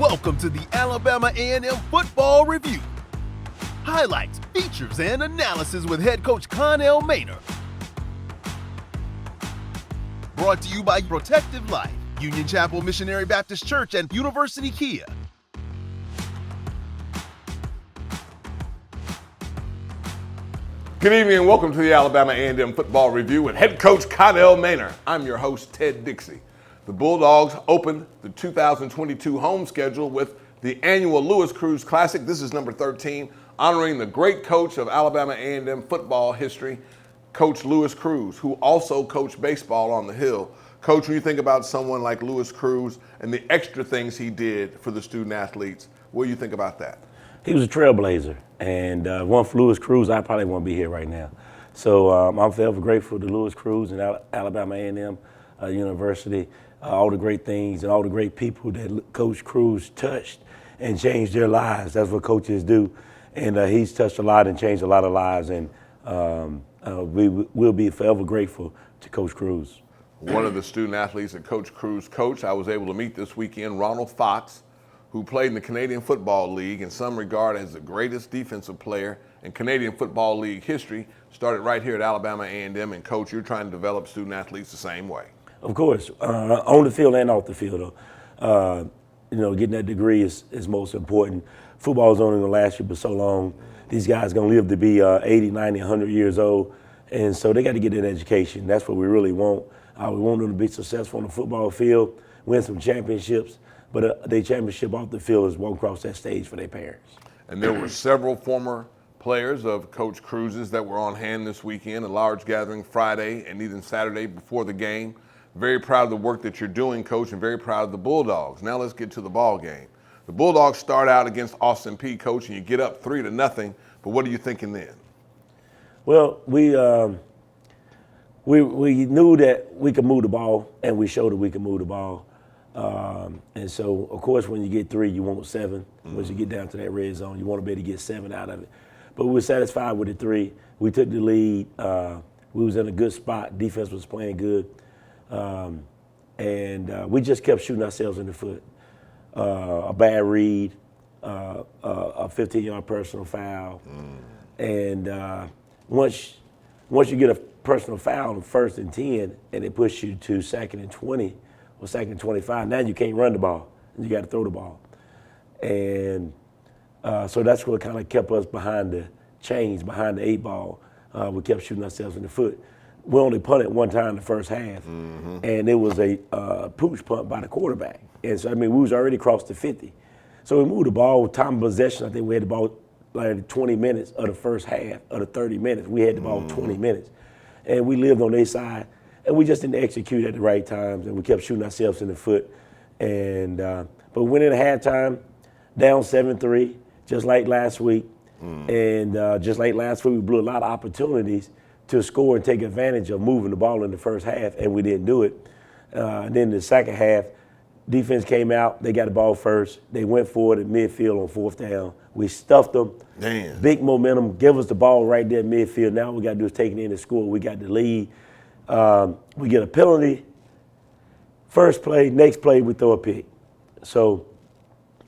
Welcome to the Alabama A&M Football Review. Highlights, features, and analysis with head coach Connell Maynor. Brought to you by Protective Life, Union Chapel Missionary Baptist Church, and University Kia. Good evening and welcome to the Alabama A&M Football Review with head coach Connell Maynor. I'm your host, Ted Dixie. The Bulldogs opened the 2022 home schedule with the annual Lewis Cruz Classic. This is number 13, honoring the great coach of Alabama A&M football history, Coach Lewis Cruz, who also coached baseball on the Hill. Coach, when you think about someone like Lewis Cruz and the extra things he did for the student athletes, what do you think about that? He was a trailblazer, and one for Lewis Cruz, I probably won't be here right now. So I'm forever grateful to Lewis Cruz and Alabama A&M University, all the great things and all the great people that Coach Cruz touched and changed their lives. That's what coaches do, and he's touched a lot and changed a lot of lives, and we'll be forever grateful to Coach Cruz. One of the student athletes that Coach Cruz coached, I was able to meet this weekend, Ronald Fox, who played in the Canadian Football League, in some regard as the greatest defensive player in Canadian Football League history, started right here at Alabama A&M. And Coach, you're trying to develop student athletes the same way. Of course, on the field and off the field. Getting that degree is most important. Football is only going to last you for so long. These guys are going to live to be 80, 90, 100 years old. And so they got to get an education. That's what we really want. We want them to be successful on the football field, win some championships. But their championship off the field is walk across that stage for their parents. And there were several former players of Coach Cruz's that were on hand this weekend, a large gathering Friday and even Saturday before the game. Very proud of the work that you're doing, Coach, and very proud of the Bulldogs. Now let's get to the ball game. The Bulldogs start out against Austin Peay, Coach, and you get up 3-0. But what are you thinking then? Well, we knew that we could move the ball, and we showed that we could move the ball. And so, of course, when you get 3, you want 7. Once you get down to that red zone, you want to be able to get 7 out of it. But we were satisfied with the 3. We took the lead. We was in a good spot. Defense was playing good. And we just kept shooting ourselves in the foot. A bad read, a 15-yard personal foul. And once you get a personal foul on 1st and 10, and it puts you to 2nd and 20, or 2nd and 25, now you can't run the ball. You got to throw the ball. And so that's what kind of kept us behind the chains, behind the 8 ball. We kept shooting ourselves in the foot. We only punted one time in the first half, and it was a pooch punt by the quarterback. And so, we was already across the 50. So we moved the ball with time of possession. I think we had the ball like 20 minutes of the first half, of the 30 minutes. We had the ball 20 minutes. And we lived on their side. And we just didn't execute at the right times, and we kept shooting ourselves in the foot. And but we went in at halftime, down 7-3, just like last week. And just like last week, we blew a lot of opportunities to score and take advantage of moving the ball in the first half, and we didn't do it. And then the second half, defense came out. They got the ball first. They went for it at midfield on 4th down. We stuffed them. Damn. Big momentum. Give us the ball right there at midfield. Now all we got to do is take it in and score. We got the lead. We get a penalty. First play, next play, we throw a pick. So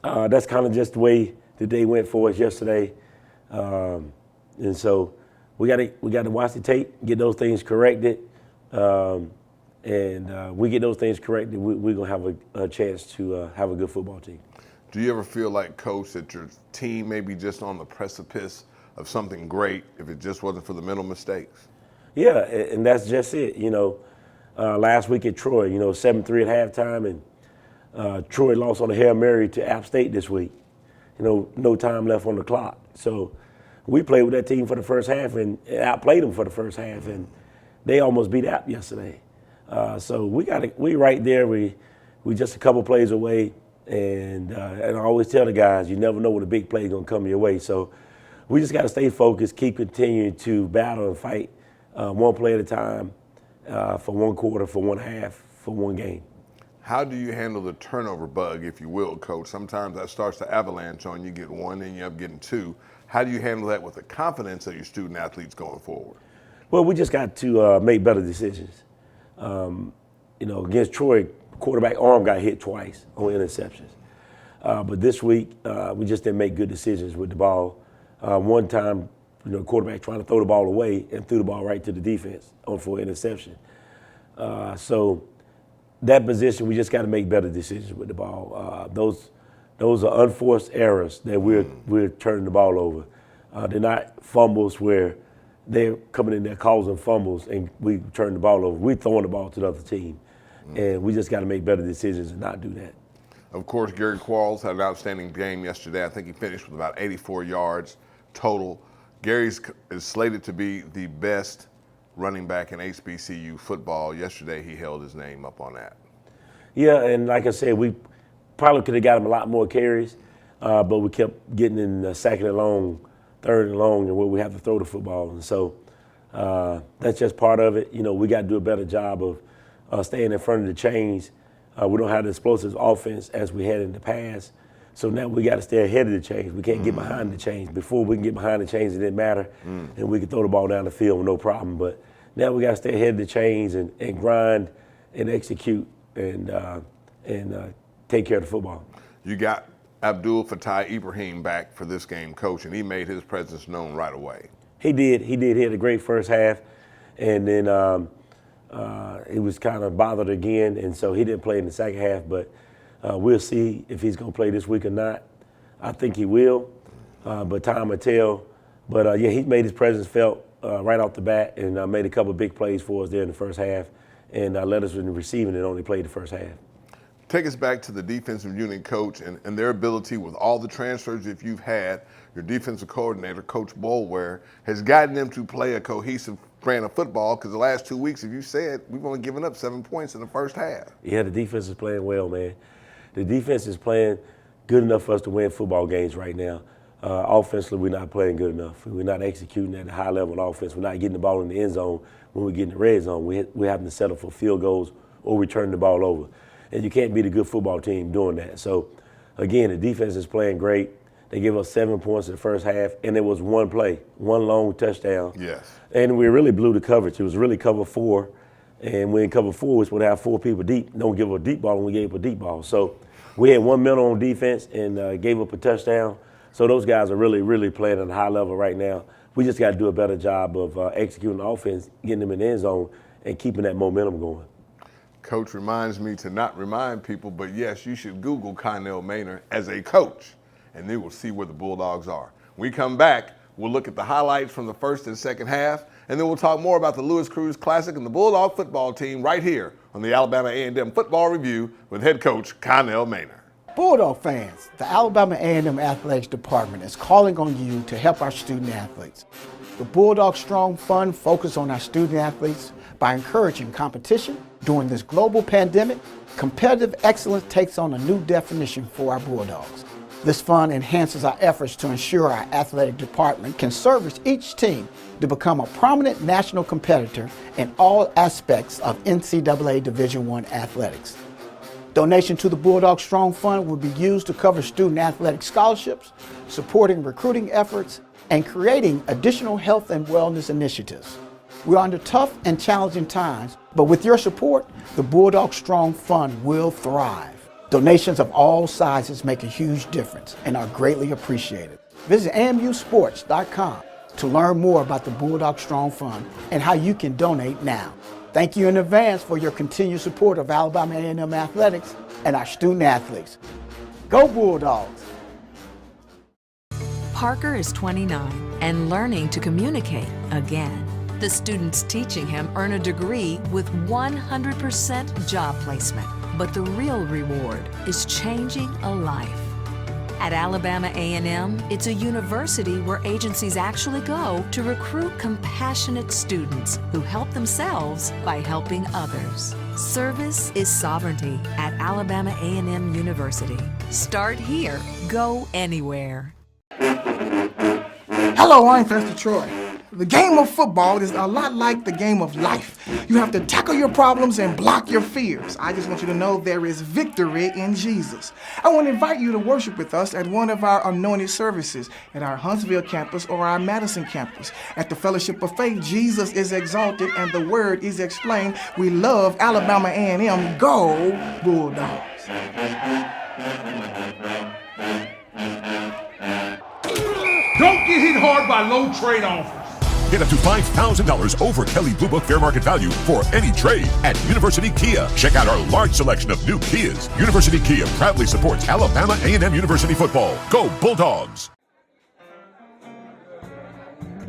that's kind of just the way the day went for us yesterday. And so we got to watch the tape, get those things corrected. And we get those things corrected, we're going to have a chance to have a good football team. Do you ever feel like, Coach, that your team may be just on the precipice of something great if it just wasn't for the mental mistakes? Yeah, and that's just it. Last week at Troy, 7-3 at halftime, and Troy lost on a Hail Mary to App State this week. No time left on the clock. So we played with that team for the first half and outplayed them for the first half, and they almost beat App yesterday. So we right there. We just a couple plays away, and I always tell the guys, you never know when a big play is going to come your way. So we just got to stay focused, keep continuing to battle and fight one play at a time, for one quarter, for one half, for one game. How do you handle the turnover bug, if you will, Coach? Sometimes that starts to avalanche on you. Get 1, then you end up getting 2. How do you handle that with the confidence of your student athletes going forward? Well, we just got to make better decisions. Against Troy, quarterback arm got hit twice on interceptions. But this week, we just didn't make good decisions with the ball. One time, quarterback trying to throw the ball away and threw the ball right to the defense for an interception. So that position, we just got to make better decisions with the ball. Those are unforced errors that we're turning the ball over. They're not fumbles where they're coming in there causing fumbles and we turn the ball over. We're throwing the ball to the other team. And we just got to make better decisions and not do that. Of course, Gary Quarles had an outstanding game yesterday. I think he finished with about 84 yards total. Gary is slated to be the best running back in HBCU football. Yesterday, he held his name up on that. Yeah, and like I said, we probably could have got him a lot more carries, but we kept getting in second and long, third and long, and where we have to throw the football. And so that's just part of it. We got to do a better job of staying in front of the chains. We don't have the explosive offense as we had in the past. So now we got to stay ahead of the chains. We can't get behind the chains. Before we can get behind the chains, it didn't matter, and we could throw the ball down the field with no problem. But now we got to stay ahead of the chains and grind and execute and take care of the football. You got Abdul Fattah Ibrahim back for this game, Coach, and he made his presence known right away. He did. He had a great first half, and then he was kind of bothered again, and so he didn't play in the second half. But we'll see if he's going to play this week or not. I think he will, but time will tell. But, he made his presence felt right off the bat and made a couple of big plays for us there in the first half and led us in the receiving and only played the first half. Take us back to the defensive unit, Coach, and their ability with all the transfers that you've had. Your defensive coordinator, Coach Boulware, has gotten them to play a cohesive brand of football because the last 2 weeks, as you said, we've only given up 7 points in the first half. Yeah, the defense is playing well, man. The defense is playing good enough for us to win football games right now. Offensively, we're not playing good enough. We're not executing at a high level on offense. We're not getting the ball in the end zone when we get in the red zone. We're having to settle for field goals or we turn the ball over. And you can't beat a good football team doing that. So, again, the defense is playing great. They gave us 7 points in the first half, and there was one play, one long touchdown. Yes. And we really blew the coverage. It was really cover 4. And when cover 4, we're supposed to have 4 people deep. Don't give up a deep ball, and we gave up a deep ball. So we had 1 minute on defense and gave up a touchdown. So those guys are really, really playing at a high level right now. We just got to do a better job of executing the offense, getting them in the end zone, and keeping that momentum going. Coach reminds me to not remind people, but yes, you should Google Connell Maynor as a coach, and then we'll see where the Bulldogs are. When we come back, we'll look at the highlights from the first and second half, and then we'll talk more about the Lewis Cruz Classic and the Bulldog football team right here on the Alabama A&M Football Review with head coach Connell Maynor. Bulldog fans, the Alabama A&M Athletics Department is calling on you to help our student athletes. The Bulldog Strong Fund focuses on our student athletes by encouraging competition. During this global pandemic, competitive excellence takes on a new definition for our Bulldogs. This fund enhances our efforts to ensure our athletic department can service each team to become a prominent national competitor in all aspects of NCAA Division I athletics. Donation to the Bulldog Strong Fund will be used to cover student athletic scholarships, supporting recruiting efforts, and creating additional health and wellness initiatives. We're under tough and challenging times, but with your support, the Bulldog Strong Fund will thrive. Donations of all sizes make a huge difference and are greatly appreciated. Visit AAMUsports.com to learn more about the Bulldog Strong Fund and how you can donate now. Thank you in advance for your continued support of Alabama A&M athletics and our student athletes. Go Bulldogs! Parker is 29 and learning to communicate again. The students teaching him earn a degree with 100% job placement. But the real reward is changing a life. At Alabama A&M, it's a university where agencies actually go to recruit compassionate students who help themselves by helping others. Service is sovereignty at Alabama A&M University. Start here, go anywhere. Hello, I'm Pastor Troy. The game of football is a lot like the game of life. You have to tackle your problems and block your fears. I just want you to know there is victory in Jesus. I want to invite you to worship with us at one of our anointed services at our Huntsville campus or our Madison campus. At the Fellowship of Faith, Jesus is exalted and the word is explained. We love Alabama A&M. Go Bulldogs! Don't get hit hard by low trade offers. Get up to $5,000 over Kelley Blue Book fair market value for any trade at University Kia. Check out our large selection of new Kias. University Kia proudly supports Alabama A&M University football. Go Bulldogs!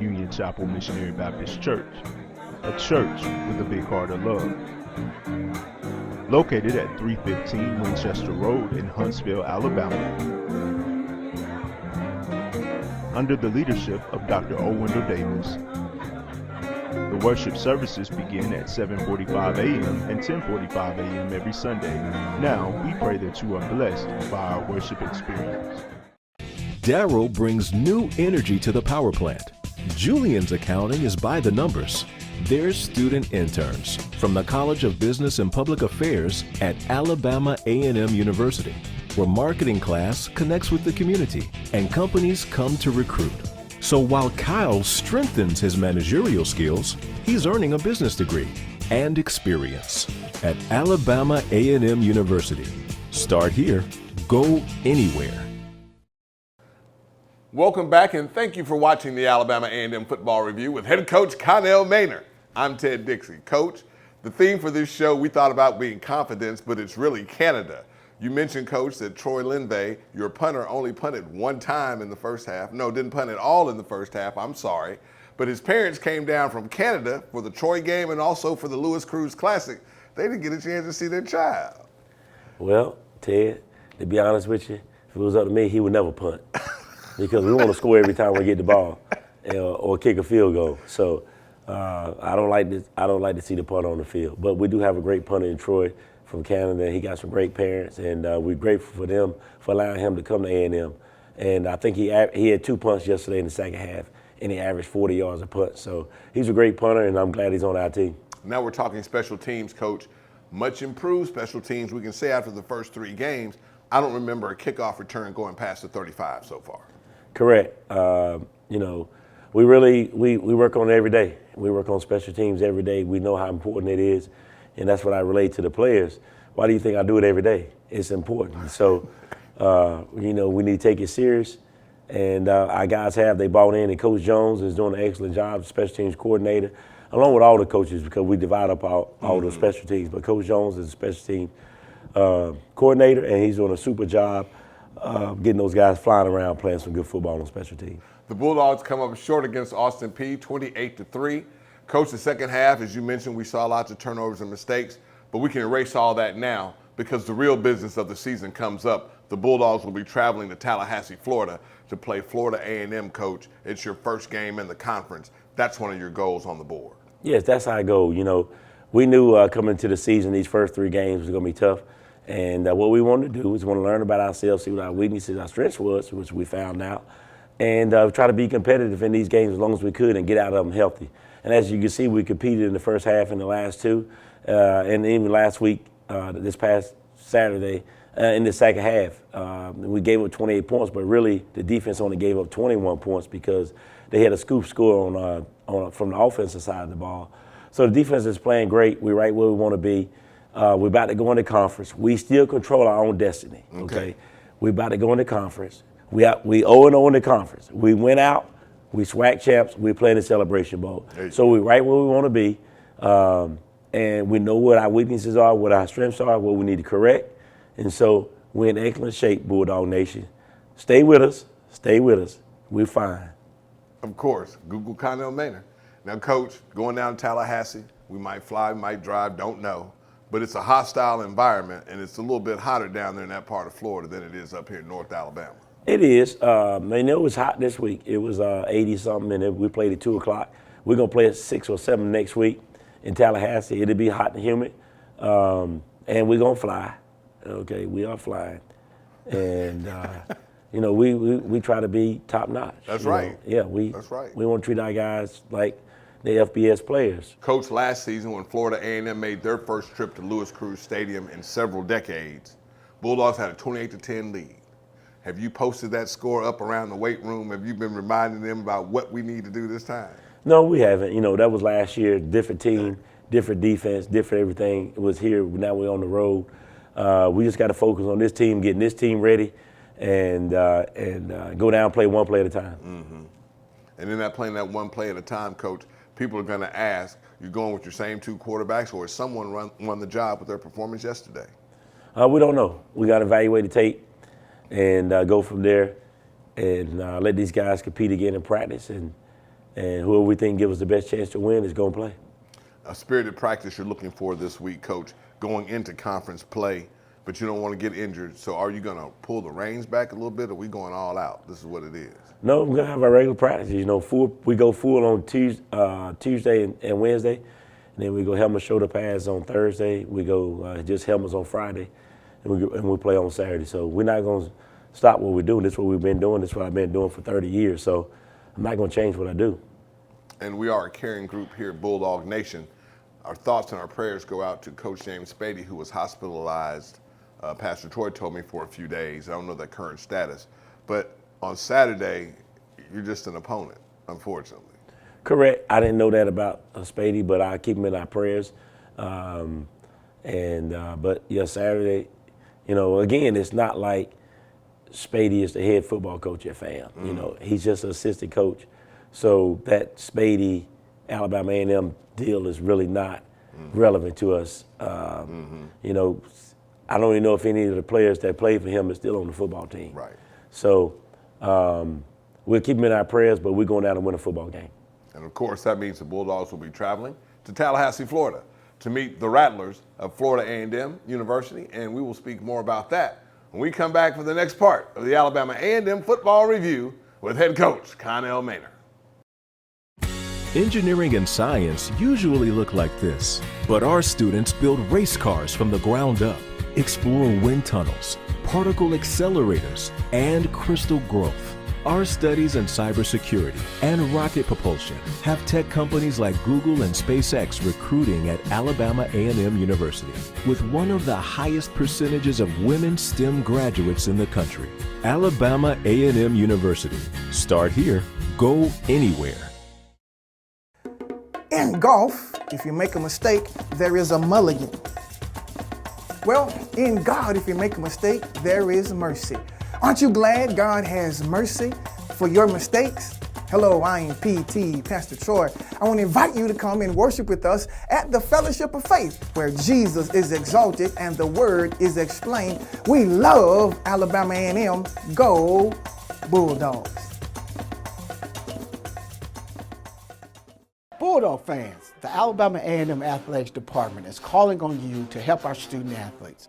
Union Chapel Missionary Baptist Church, a church with a big heart of love. Located at 315 Winchester Road in Huntsville, Alabama. Under the leadership of Dr. O. Wendell Davis. The worship services begin at 7:45 a.m. and 10:45 a.m. every Sunday. Now, we pray that you are blessed by our worship experience. Darryl brings new energy to the power plant. Julian's accounting is by the numbers. They're student interns from the College of Business and Public Affairs at Alabama A&M University, where marketing class connects with the community and companies come to recruit. So while Kyle strengthens his managerial skills, he's earning a business degree and experience at Alabama A&M University. Start here, go anywhere. Welcome back, and thank you for watching the Alabama A&M Football Review with head coach Connell Maynor. I'm Ted Dixie. Coach, the theme for this show, we thought about being confidence, but it's really Canada. You mentioned, Coach, that Troy Linvey, your punter, only punted one time in the first half. No, didn't punt at all in the first half. I'm sorry. But his parents came down from Canada for the Troy game and also for the Louis Cruz Classic. They didn't get a chance to see their child. Well, Ted, to be honest with you, if it was up to me, he would never punt. Because we want to score every time we get the ball, or kick a field goal. So I don't like to see the punter on the field. But we do have a great punter in Troy from Canada. He got some great parents, and we're grateful for them for allowing him to come to A&M. And I think he had 2 punts yesterday in the second half, and he averaged 40 yards a punt. So he's a great punter, and I'm glad he's on our team. Now we're talking special teams, Coach. Much improved special teams. We can say after the first 3 games, I don't remember a kickoff return going past the 35 so far. Correct. We work on it every day. We work on special teams every day. We know how important it is, and that's what I relate to the players. Why do you think I do it every day? It's important. So, we need to take it serious, and our guys they bought in, and Coach Jones is doing an excellent job, special teams coordinator, along with all the coaches, because we divide up all the special teams. But Coach Jones is a special team coordinator, and he's doing a super job getting those guys flying around, playing some good football on special teams. The Bulldogs come up short against Austin Peay, 28-3. Coach, the second half, as you mentioned, we saw lots of turnovers and mistakes, but we can erase all that now because the real business of the season comes up. The Bulldogs will be traveling to Tallahassee, Florida to play Florida A&M, Coach. It's your first game in the conference. That's one of your goals on the board. Yes, that's our goal. We knew coming into the season these first 3 games was going to be tough. And what we wanted to do is want to learn about ourselves, see what our weaknesses, our strengths was, which we found out, and try to be competitive in these games as long as we could and get out of them healthy. And as you can see, we competed in the first half and the last 2, and even last week, this past Saturday, in the second half. We gave up 28 points, but really the defense only gave up 21 points because they had a scoop score from the offensive side of the ball. So the defense is playing great. We're right where we want to be. We're about to go into conference. We still control our own destiny, okay? We're about to go into conference. We 0-0 in the conference. We went out, we SWAC champs, we play in the Celebration Bowl. So we're right where we want to be, and we know what our weaknesses are, what our strengths are, what we need to correct. And so we're in excellent shape, Bulldog Nation. Stay with us. We're fine. Of course, Google Connell Maynor. Now, Coach, going down to Tallahassee, we might fly, might drive, don't know. But it's a hostile environment, and it's a little bit hotter down there in that part of Florida than it is up here in North Alabama. It is. It was hot this week. It was 80-something, and we played at 2 o'clock. We're going to play at 6 or 7 next week in Tallahassee. It'll be hot and humid, and we're going to fly. Okay, we are flying. And, we try to be top-notch. That's right. That's right. We want to treat our guys like the FBS players. Coach, last season when Florida A&M made their first trip to Louis Cruz Stadium in several decades, Bulldogs had a 28-10 lead. Have you posted that score up around the weight room? Have you been reminding them about what we need to do this time? No, we haven't. That was last year. Different team, different defense, different everything. It was here. Now we're on the road. we just got to focus on this team, getting this team ready, and go down and play one play at a time. Mm-hmm. And in that playing that one play at a time, Coach, people are going to ask, you're going with your same two quarterbacks, or has someone won the job with their performance yesterday? We don't know. We got to evaluate the tape and go from there and let these guys compete again in practice. And whoever we think gives us the best chance to win is going to play. A spirited practice you're looking for this week, Coach, going into conference play, but you don't want to get injured. So are you going to pull the reins back a little bit, or are we going all out? This is what it is. No, we're going to have our regular practice. You know, we go full on Tuesday and Wednesday, and then we go helmet shoulder pads on Thursday. We go just helmets on Friday, and we play on Saturday. So we're not going to stop what we're doing. This is what we've been doing. This is what I've been doing for 30 years. So I'm not going to change what I do. And we are a caring group here at Bulldog Nation. Our thoughts and our prayers go out to Coach James Spady, who was hospitalized, Pastor Troy told me, for a few days. I don't know the current status. But on Saturday, you're just an opponent, unfortunately. Correct. I didn't know that about Spady, but I keep him in our prayers. But yeah, Saturday, you know, again, it's not like Spady is the head football coach at FAM. You know, he's just an assistant coach. So that Spady, Alabama A&M deal is really not relevant to us. You know, I don't even know if any of the players that play for him are still on the football team. Right. So we'll keep him in our prayers, but we're going down to win a football game. And of course, that means the Bulldogs will be traveling to Tallahassee, Florida, to meet the Rattlers of Florida A&M University, and we will speak more about that when we come back for the next part of the Alabama A&M Football Review with head coach Connell Maynor. Engineering and science usually look like this, but our students build race cars from the ground up, explore wind tunnels, particle accelerators, and crystal growth. Our studies in cybersecurity and rocket propulsion have tech companies like Google and SpaceX recruiting at Alabama A&M University, with one of the highest percentages of women STEM graduates in the country. Alabama A&M University. Start here, go anywhere. In golf, if you make a mistake, there is a mulligan. Well, in God, if you make a mistake, there is mercy. Aren't you glad God has mercy for your mistakes? Hello, I am PT, Pastor Troy. I want to invite you to come and worship with us at the Fellowship of Faith, where Jesus is exalted and the Word is explained. We love Alabama A&M. Go Bulldogs. Bulldog fans, the Alabama A&M Athletics Department is calling on you to help our student athletes.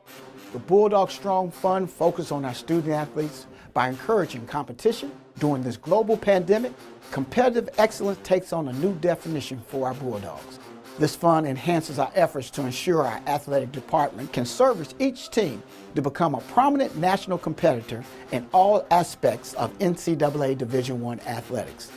The Bulldog Strong Fund focuses on our student athletes by encouraging competition. During this global pandemic, competitive excellence takes on a new definition for our Bulldogs. This fund enhances our efforts to ensure our athletic department can service each team to become a prominent national competitor in all aspects of NCAA Division I athletics.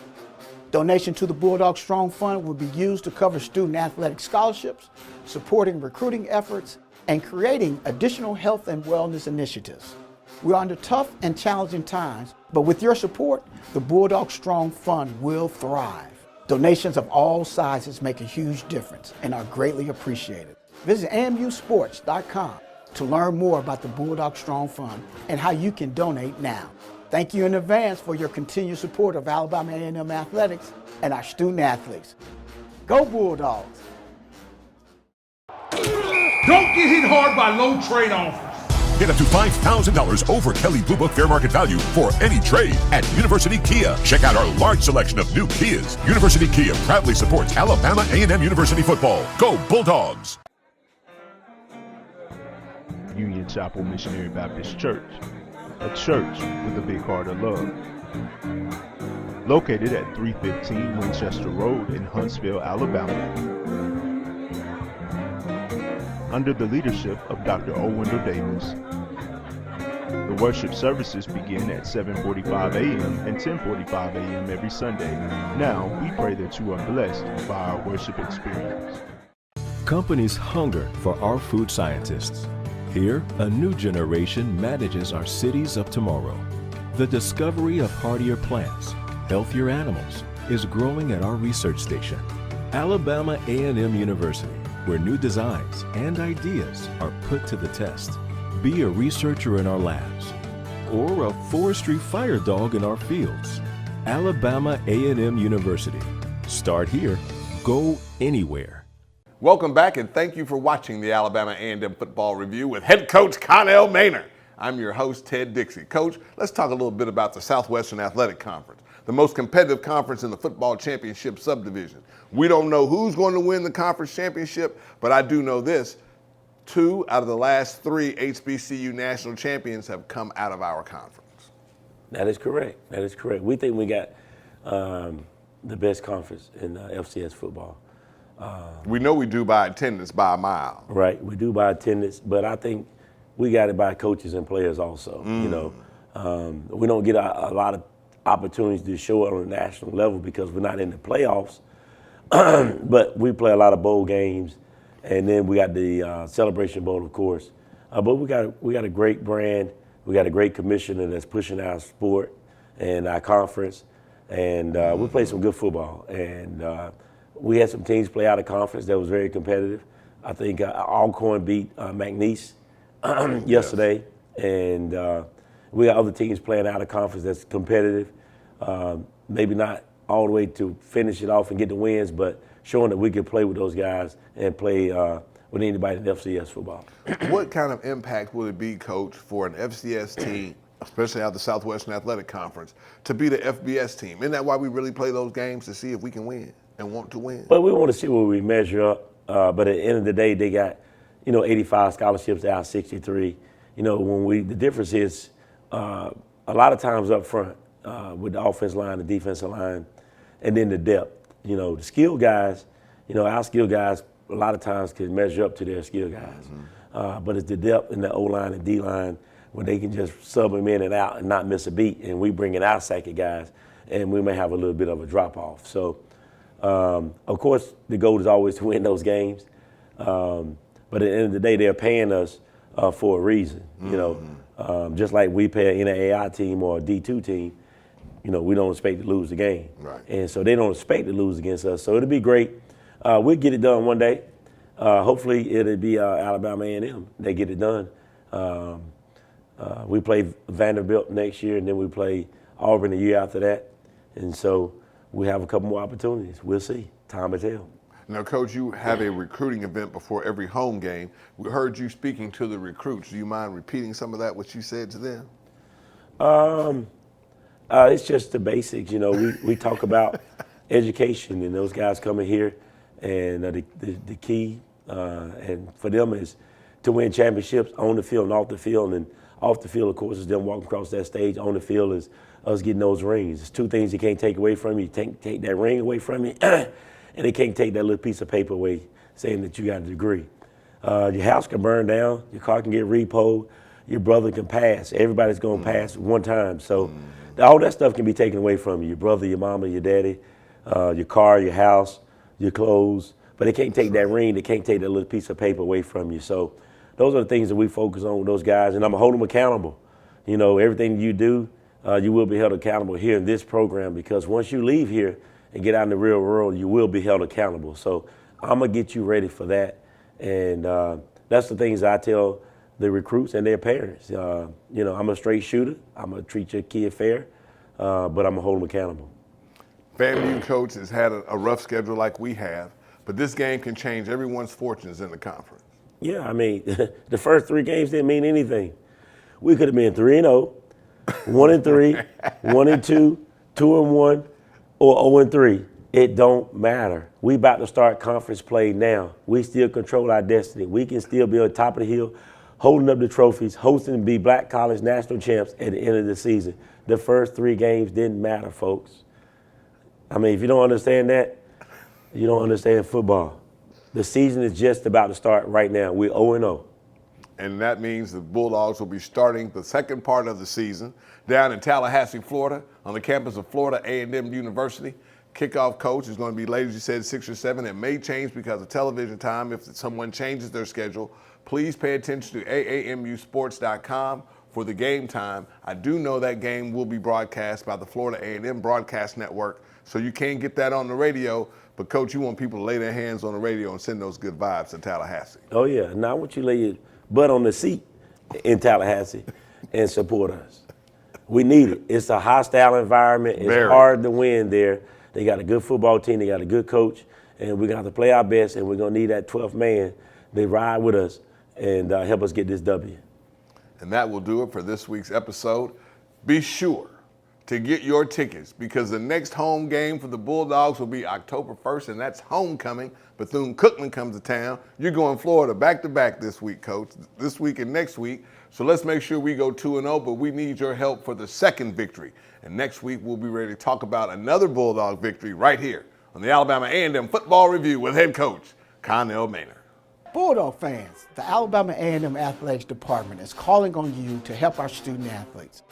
Donation to the Bulldog Strong Fund will be used to cover student athletic scholarships, supporting recruiting efforts, and creating additional health and wellness initiatives. We're under tough and challenging times, but with your support, the Bulldog Strong Fund will thrive. Donations of all sizes make a huge difference and are greatly appreciated. Visit AAMUsports.com to learn more about the Bulldog Strong Fund and how you can donate now. Thank you in advance for your continued support of Alabama A&M athletics and our student athletes. Go Bulldogs! Don't get hit hard by low trade offers. Get up to $5,000 over Kelley Blue Book fair market value for any trade at University Kia. Check out our large selection of new Kias. University Kia proudly supports Alabama A&M University football. Go Bulldogs! Union Chapel Missionary Baptist Church, a church with a big heart of love. Located at 315 Winchester Road in Huntsville, Alabama. Under the leadership of Dr. O. Wendell Davis. The worship services begin at 7:45 a.m. and 10:45 a.m. every Sunday. Now, we pray that you are blessed by our worship experience. Companies hunger for our food scientists. Here, a new generation manages our cities of tomorrow. The discovery of hardier plants, healthier animals, is growing at our research station, Alabama A&M University, where new designs and ideas are put to the test. Be a researcher in our labs or a forestry fire dog in our fields. Alabama A&M University. Start here, go anywhere. Welcome back, and thank you for watching the Alabama A&M Football Review with head coach Connell Maynor. I'm your host, Ted Dixie. Coach, let's talk a little bit about the Southwestern Athletic Conference, the most competitive conference in the football championship subdivision. We don't know who's going to win the conference championship, but I do know this. 2 out of the last 3 HBCU national champions have come out of our conference. That is correct. That is correct. We think we got the best conference in FCS football. We know we do by attendance by a mile. Right, we do by attendance, but I think we got it by coaches and players also. You know, we don't get a lot of opportunities to show it on a national level because we're not in the playoffs, but we play a lot of bowl games, and then we got the Celebration Bowl, of course. But we got a great brand, we got a great commissioner that's pushing our sport and our conference, and we play some good football. And we had some teams play out of conference that was very competitive. I think Alcorn beat McNeese yesterday, and we got other teams playing out of conference that's competitive. Maybe not all the way to finish it off and get the wins, but showing that we can play with those guys and play with anybody in FCS football. What kind of impact would it be, Coach, for an FCS team, especially out of the Southwestern Athletic Conference, to be the FBS team? Isn't that why we really play those games, to see if we can win and want to win? But we want to see where we measure up. But at the end of the day, they got, 85 scholarships out of 63. The difference is a lot of times up front with the offensive line, the defensive line, and then the depth. The skill guys, our skill guys a lot of times can measure up to their skill guys. But it's the depth in the O-line and D-line where they can just sub them in and out and not miss a beat. And we bring in our second guys, and we may have a little bit of a drop-off. So, of course, the goal is always to win those games. But at the end of the day, they're paying us for a reason. Just like we pay an NAIA team or a D2 team, we don't expect to lose the game. Right. And so they don't expect to lose against us. So it'll be great. We'll get it done one day. Hopefully it'll be Alabama A&M. They get it done. We play Vanderbilt next year, and then we play Auburn the year after that. And so we have a couple more opportunities. We'll see. Time will tell. Now, Coach, you have a recruiting event before every home game. We heard you speaking to the recruits. Do you mind repeating some of that, what you said to them? It's just the basics. We talk about education, and those guys coming here, and the key and for them is to win championships on the field and off the field. And off the field, of course, is them walking across that stage. On the field is us getting those rings. There's 2 things you can't take away from you. You take that ring away from you, and they can't take that little piece of paper away saying that you got a degree. Your house can burn down. Your car can get repoed. Your brother can pass. Everybody's going to pass one time. So all that stuff can be taken away from you. Your brother, your mama, your daddy, your car, your house, your clothes. But they can't take that ring. They can't take that little piece of paper away from you. So those are the things that we focus on with those guys. And I'm going to hold them accountable. Everything you do, you will be held accountable here in this program, because once you leave here and get out in the real world, you will be held accountable. So I'm going to get you ready for that. And that's the things I tell the recruits and their parents. I'm a straight shooter. I'm going to treat your kid fair, but I'm going to hold them accountable. FAMU, Coach, has had a rough schedule like we have, but this game can change everyone's fortunes in the conference. Yeah, I mean, the first 3 games didn't mean anything. We could have been 3-0, 1-3, 1-2, 2-1, or 0-3. It don't matter. We about to start conference play now. We still control our destiny. We can still be on top of the hill, holding up the trophies, hosting and be Black College national champs at the end of the season. The first 3 games didn't matter, folks. I mean, if you don't understand that, you don't understand football. The season is just about to start right now. We're 0-0. And that means the Bulldogs will be starting the second part of the season down in Tallahassee, Florida, on the campus of Florida A&M University. Kickoff, Coach, is going to be late, as you said, 6 or 7. It may change because of television time. If someone changes their schedule, please pay attention to AAMUsports.com for the game time. I do know that game will be broadcast by the Florida A&M Broadcast Network, so you can't get that on the radio. But, Coach, you want people to lay their hands on the radio and send those good vibes to Tallahassee. Oh, yeah. Now I want you to lay your butt on the seat in Tallahassee and support us. We need it. It's a hostile environment. It's hard to win there. They got a good football team. They got a good coach. And we're going to have to play our best, and we're going to need that 12th man to ride with us and help us get this W. And that will do it for this week's episode. Be sure to get your tickets because the next home game for the Bulldogs will be October 1st, and that's homecoming. Bethune-Cookman comes to town. You're going Florida back-to-back this week, Coach, this week and next week. So let's make sure we go 2-0, but we need your help for the second victory. And next week, we'll be ready to talk about another Bulldog victory right here on the Alabama A&M Football Review with head coach Connell Maynor. Bulldog fans, the Alabama A&M Athletics Department is calling on you to help our student athletes.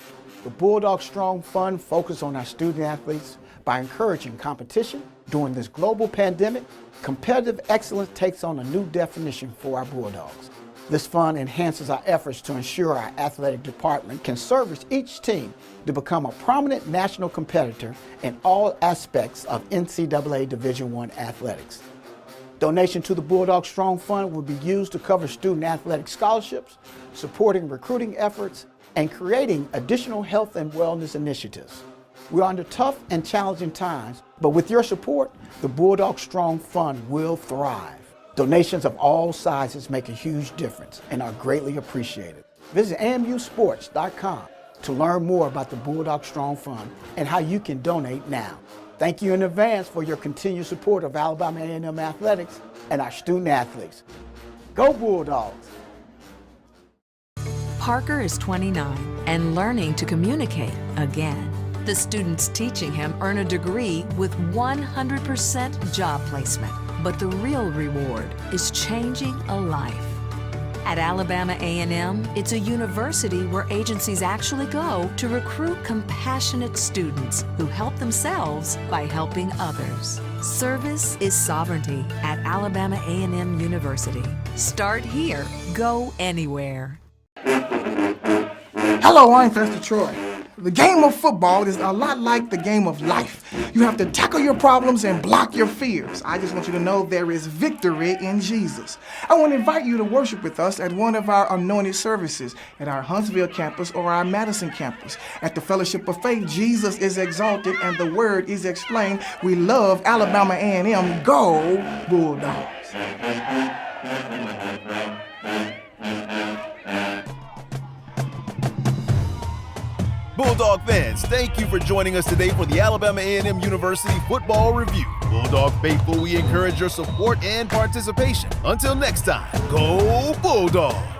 The Bulldog Strong Fund focuses on our student athletes by encouraging competition. During this global pandemic, competitive excellence takes on a new definition for our Bulldogs. This fund enhances our efforts to ensure our athletic department can service each team to become a prominent national competitor in all aspects of NCAA Division I athletics. Donation to the Bulldog Strong Fund will be used to cover student athletic scholarships, supporting recruiting efforts, and creating additional health and wellness initiatives. We're under tough and challenging times, but with your support, the Bulldog Strong Fund will thrive. Donations of all sizes make a huge difference and are greatly appreciated. Visit AAMUsports.com to learn more about the Bulldog Strong Fund and how you can donate now. Thank you in advance for your continued support of Alabama A&M athletics and our student athletes. Go Bulldogs! Parker is 29 and learning to communicate again. The students teaching him earn a degree with 100% job placement. But the real reward is changing a life. At Alabama A&M, it's a university where agencies actually go to recruit compassionate students who help themselves by helping others. Service is sovereignty at Alabama A&M University. Start here, go anywhere. Hello, I'm Pastor Troy. The game of football is a lot like the game of life. You have to tackle your problems and block your fears. I just want you to know there is victory in Jesus. I want to invite you to worship with us at one of our anointed services at our Huntsville campus or our Madison campus. At the Fellowship of Faith, Jesus is exalted and the word is explained. We love Alabama A&M. Go Bulldogs! Bulldog fans, thank you for joining us today for the Alabama A&M University Football Review. Bulldog faithful, we encourage your support and participation. Until next time, go Bulldogs!